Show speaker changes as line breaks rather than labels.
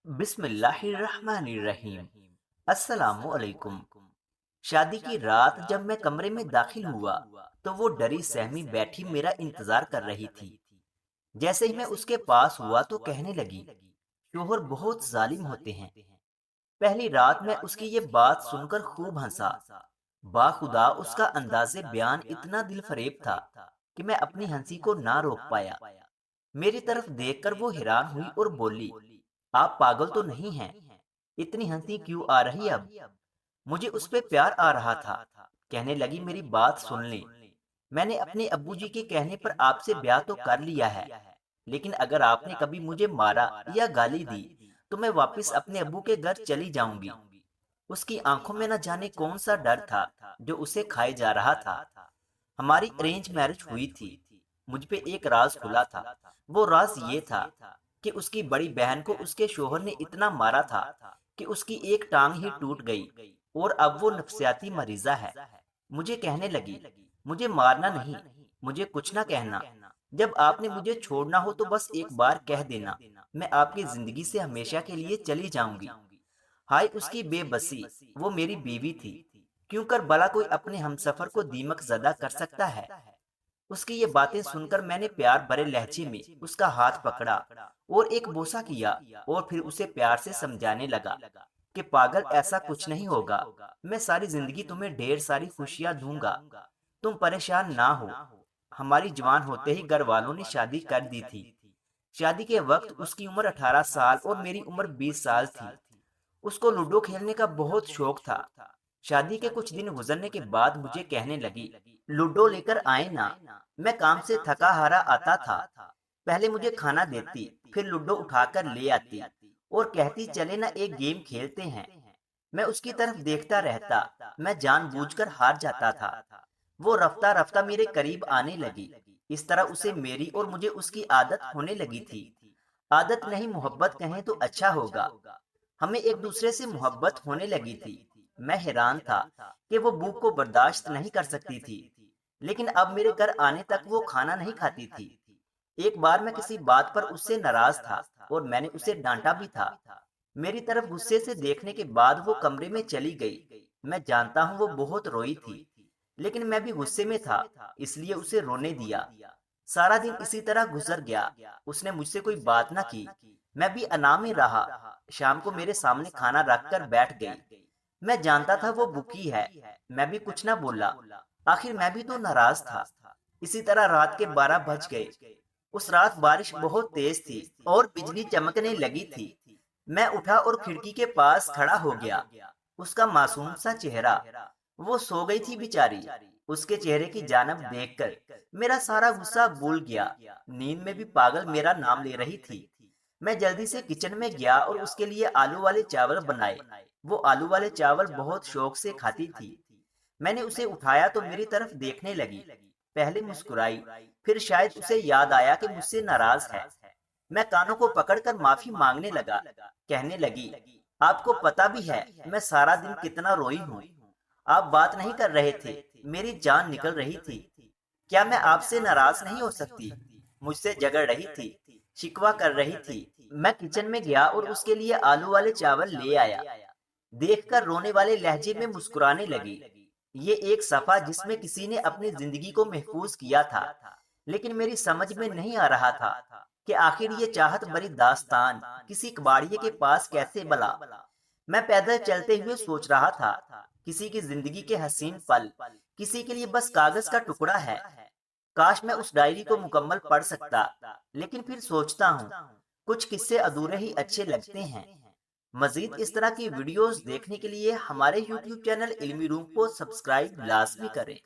बिस्मिल्लाहिर्रहमानिर्रहीम। अस्सलामुअलैकुम। शादी की रात जब मैं कमरे में दाखिल हुआ तो वो डरी सहमी बैठी मेरा इंतजार कर रही थी। जैसे ही मैं उसके पास हुआ तो कहने लगी, शोहर बहुत जालिम होते हैं। पहली रात में उसकी ये बात सुनकर खूब हंसा। बाखुदा उसका अंदाज़े बयान इतना दिल फरेब था कि मैं अपनी हंसी को ना रोक पाया। मेरी तरफ देखकर वो हैरान हुई और बोली, आप पागल तो नहीं हैं? इतनी हंसी क्यों आ रही अब? मुझे उस पे प्यार आ रहा था। कहने लगी, मेरी बात सुन ले। मैंने अपने अब्बूजी के कहने पर आपसे ब्याह तो कर लिया है, लेकिन अगर आपने कभी मुझे मारा या गाली दी तो मैं वापस अपने अब्बू के घर चली जाऊंगी। उसकी आंखों में न जाने कौन सा डर था जो उसे खाए जा रहा था। हमारी अरेंज मैरिज हुई थी। मुझ पे एक राज खुला था। वो राज ये था कि उसकी बड़ी बहन को उसके शोहर ने इतना मारा था कि उसकी एक टांग ही टूट गई और अब वो नफसियाती मरीजा है। मुझे कहने लगी, मुझे मारना नहीं, मुझे कुछ ना कहना। जब आपने मुझे छोड़ना हो तो बस एक बार कह देना, मैं आपकी जिंदगी से हमेशा के लिए चली जाऊंगी। हाय उसकी बेबसी! वो मेरी बीवी थी। क्यों कर भला कोई अपने हमसफर को दीमक ज़दा कर सकता है? उसकी ये बातें सुनकर मैंने प्यार भरे लहजे में उसका हाथ पकड़ा और एक बोसा किया और फिर उसे प्यार से समझाने लगा कि पागल, ऐसा कुछ नहीं होगा। मैं सारी जिंदगी तुम्हें ढेर सारी खुशियां दूंगा। तुम परेशान ना हो। हमारी जवान होते ही घर वालों ने शादी कर दी थी। शादी के वक्त उसकी उम्र 18 साल और मेरी उम्र 20 साल थी। उसको लूडो खेलने का बहुत शौक था। शादी के कुछ दिन गुजरने के बाद मुझे कहने लगी, लूडो लेकर आए ना। मैं काम से थका हारा आता था। पहले मुझे खाना देती, फिर लूडो उठाकर ले आती और कहती, चले ना एक गेम खेलते हैं। मैं उसकी तरफ देखता रहता। मैं जानबूझकर हार जाता था। वो रफ्ता रफ्ता मेरे करीब आने लगी। इस तरह उसे मेरी और मुझे उसकी आदत होने लगी थी। आदत नहीं, मोहब्बत कहें तो अच्छा होगा। हमें एक दूसरे से मोहब्बत होने लगी थी। मैं हैरान था कि वो भूख को बर्दाश्त नहीं कर सकती थी, लेकिन अब मेरे घर आने तक वो खाना नहीं खाती थी। एक बार मैं किसी बात पर उससे नाराज था और मैंने उसे डांटा भी था। मेरी तरफ गुस्से से देखने के बाद वो कमरे में चली गई। मैं जानता हूँ वो बहुत रोई थी, लेकिन मैं भी गुस्से में था, इसलिए उसे रोने दिया। सारा दिन इसी तरह गुजर गया। उसने मुझसे कोई बात ना की। मैं भी अनाम ही रहा। शाम को मेरे सामने खाना रखकर बैठ गई। मैं जानता था वो भूखी है। मैं भी कुछ ना बोला। आखिर मैं भी तो नाराज था। इसी तरह रात के 12 बज गए। उस रात बारिश बहुत तेज थी और बिजली चमकने लगी थी। मैं उठा और खिड़की के पास खड़ा हो गया। उसका मासूम सा चेहरा। वो सो गई थी बेचारी। उसके चेहरे की जानब देखकर मेरा सारा गुस्सा भूल गया। नींद में भी पागल मेरा नाम ले रही थी। मैं जल्दी से किचन में गया और उसके लिए आलू वाले चावल बनाए। वो आलू वाले चावल बहुत शौक से खाती थी। मैंने उसे उठाया तो मेरी तरफ देखने लगी। पहले मुस्कुराई, फिर शायद उसे याद आया कि मुझसे नाराज है। मैं कानों को पकड़कर माफी मांगने लगा। कहने लगी, आपको पता भी है मैं सारा दिन कितना रोई हूँ। आप बात नहीं कर रहे थे, मेरी जान निकल रही थी। क्या मैं आपसे नाराज नहीं हो सकती? मुझसे झगड़ रही थी, शिकवा कर रही थी। मैं किचन में गया और उसके लिए आलू वाले चावल ले आया। देखकर रोने वाले लहजे में मुस्कुराने लगी। ये एक सफा जिसमें किसी ने अपनी जिंदगी को महफूज किया था। लेकिन मेरी समझ में नहीं आ रहा था कि आखिर ये चाहत भरी दास्तान किसी कबाड़िए के पास कैसे बला। मैं पैदल चलते हुए सोच रहा था, किसी की जिंदगी के हसीन पल किसी के लिए बस कागज का टुकड़ा है। काश मैं उस डायरी को मुकम्मल पढ़ सकता, लेकिन फिर सोचता हूँ कुछ किस्से अधूरे ही अच्छे लगते हैं। मजीद इस तरह की वीडियोस देखने के लिए हमारे YouTube चैनल इल्मी रूम को सब्सक्राइब लाजमी करें।